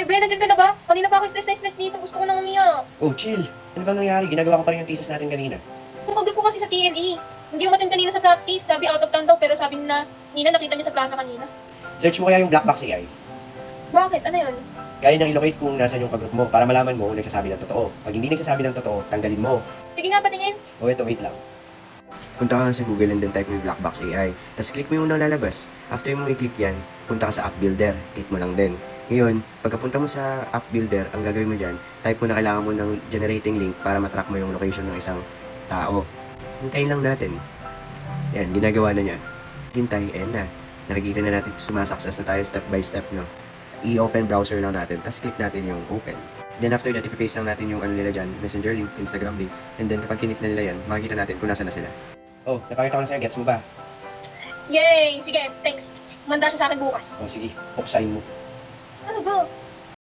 Ben, nandiyan ka na ba? Kanina pa ako stress na stress dito. Gusto ko nang umiyak. Oh, chill. Ano bang nangyari? Ginagawa ko pa rin yung thesis natin kanina. Yung kagroup ko kasi sa TNE. Hindi umatin kanina sa practice. Sabi out of town daw, pero sabi na Nina nakita niya sa plaza kanina. Search mo kaya yung black box AI. Bakit? Ano yun? Kaya nang i-locate kung nasan yung kagroup mo para malaman mo kung nagsasabi ng totoo. Pag hindi nagsasabi ng totoo, tanggalin mo. Sige nga, patingin. O eto, wait lang. Punta ka sa Google and then type mo yung black box AI. Tapos click mo yung unang lalabas. After mo i-click yan, punta ka sa app builder. Click mo lang din. Ngayon, pagkapunta mo sa app builder, ang gagawin mo dyan, type mo na kailangan mo ng generating link para matrack mo yung location ng isang tao. Hintayin lang natin. Yan, ginagawa na niya. Hintay, na. Nakikita na natin sumasakses na tayo step by step, no? I-open browser lang natin, tapos click natin yung open. Then after that, ipapaste lang natin yung ano nila dyan, messenger link, Instagram link, and then kapag kinik na nila yan, makikita natin kung nasa na sila. Oh, napakita ko na sa'yo, gets mo ba? Yay! Sige, thanks. Manda siya sa akin bukas. Oh, sige, buksain mo.